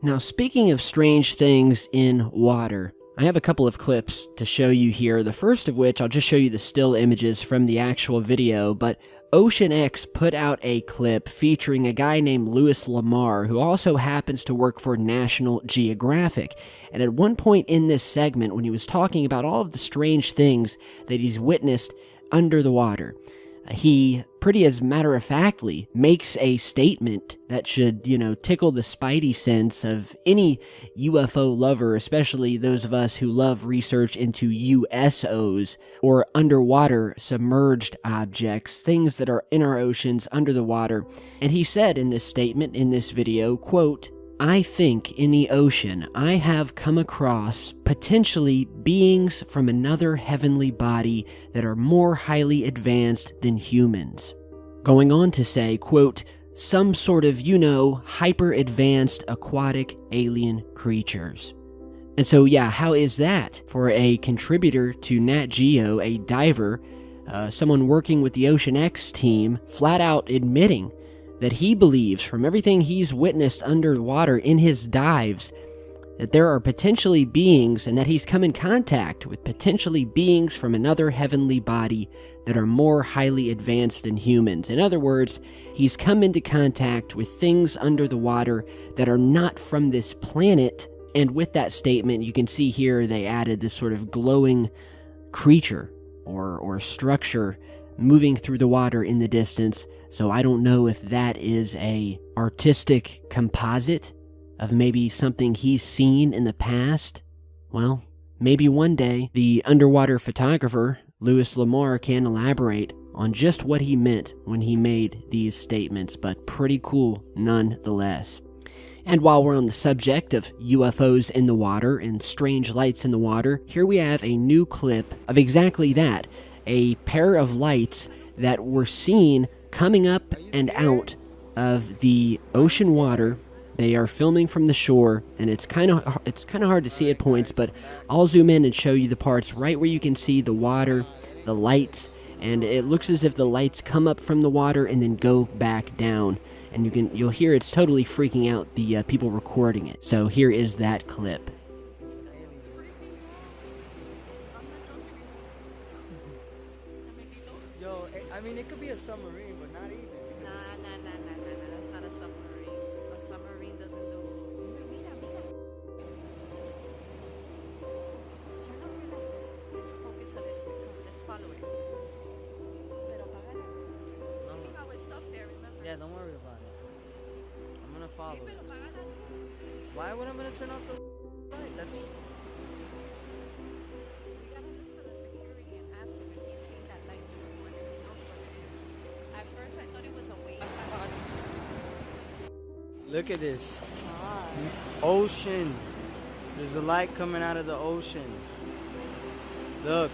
Now, speaking of strange things in water, I have a couple of clips to show you here. The first of which, I'll just show you the still images from the actual video, but OceanX put out a clip featuring a guy named Louis Lamar, who also happens to work for National Geographic. And at one point in this segment, when he was talking about all of the strange things that he's witnessed under the water, he, pretty as matter-of-factly, makes a statement that should, tickle the spidey sense of any UFO lover, especially those of us who love research into USOs, or underwater submerged objects, things that are in our oceans, under the water. And he said in this statement, in this video, quote, "I think in the ocean I have come across potentially beings from another heavenly body that are more highly advanced than humans." Going on to say, quote, "some sort of, hyper-advanced aquatic alien creatures." And so, yeah, how is that for a contributor to Nat Geo, a diver, someone working with the OceanX team, flat out admitting that he believes, from everything he's witnessed underwater in his dives, that there are potentially beings, and that he's come in contact with potentially beings from another heavenly body that are more highly advanced than humans. In other words, he's come into contact with things under the water that are not from this planet. And with that statement, you can see here they added this sort of glowing creature or structure moving through the water in the distance. So I don't know if that is a artistic composite of maybe something he's seen in the past. Well, maybe one day the underwater photographer, Louis Lamar, can elaborate on just what he meant when he made these statements, but pretty cool nonetheless. And while we're on the subject of UFOs in the water and strange lights in the water, here we have a new clip of exactly that. A pair of lights that were seen coming up and out of the ocean water. They are filming from the shore, and it's kind of hard to see at points, but I'll zoom in and show you the parts right where you can see the water, the lights, and it looks as if the lights come up from the water and then go back down. And you'll hear it's totally freaking out the people recording it. So here is that clip. Yo, I mean, it could be a submarine, but not even. Nah, that's not a submarine. A submarine doesn't do... Mira. Turn off your light. Let's focus a little bit. Let's follow it. Pero apágala. See how it's up there, remember? Yeah, don't worry about it. I'm gonna follow Sí, it. pero apágala. Why would I gonna turn off the light? That's... We gotta look for the security and ask him if he's seen that light before, if he knows what it is. At first, I thought it was a wave. Look at this. Ocean. There's a light coming out of the ocean. Look.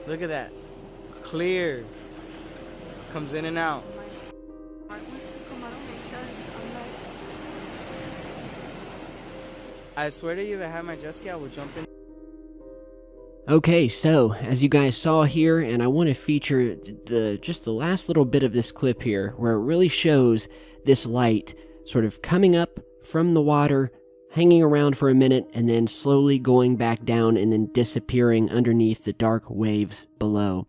Look at that. Clear. Comes in and out. My heart wants to come out of my chest. I'm like... I swear to you, if I had my jet ski, I would jump in. Okay, so as you guys saw here, and I want to feature just the last little bit of this clip here, where it really shows this light sort of coming up from the water, hanging around for a minute, and then slowly going back down and then disappearing underneath the dark waves below.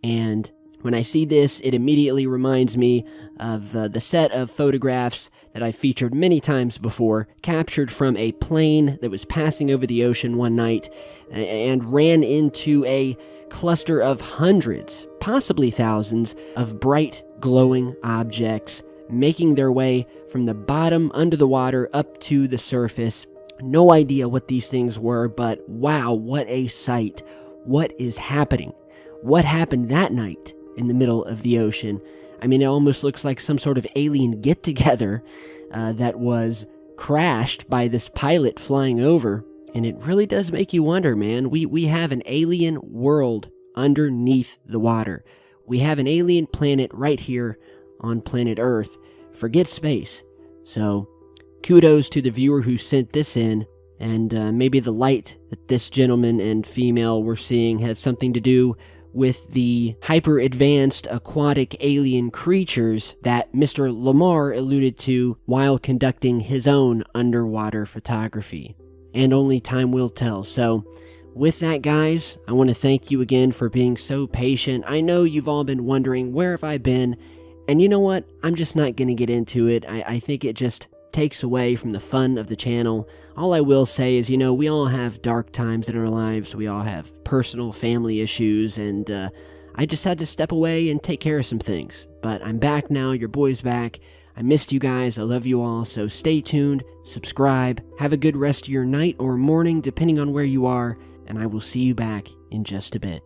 And when I see this, it immediately reminds me of the set of photographs that I've featured many times before, captured from a plane that was passing over the ocean one night and ran into a cluster of hundreds, possibly thousands, of bright, glowing objects making their way from the bottom under the water up to the surface. No idea what these things were, but wow, what a sight. What is happening? What happened that night in the middle of the ocean? I mean, it almost looks like some sort of alien get-together that was crashed by this pilot flying over. And it really does make you wonder, man. We have an alien world underneath the water. We have an alien planet right here on planet Earth. Forget space. So, kudos to the viewer who sent this in. And maybe the light that this gentleman and female were seeing had something to do with the hyper-advanced aquatic alien creatures that Mr. Lamar alluded to while conducting his own underwater photography. And only time will tell. So, with that, guys, I want to thank you again for being so patient. I know you've all been wondering, where have I been? And you know what? I'm just not going to get into it. I think it just takes away from the fun of the channel. All I will say is, we all have dark times in our lives. We all have personal family issues, and I just had to step away and take care of some things. But I'm back now. Your boy's back. I missed you guys. I love you all. So stay tuned, subscribe, have a good rest of your night or morning, depending on where you are, and I will see you back in just a bit.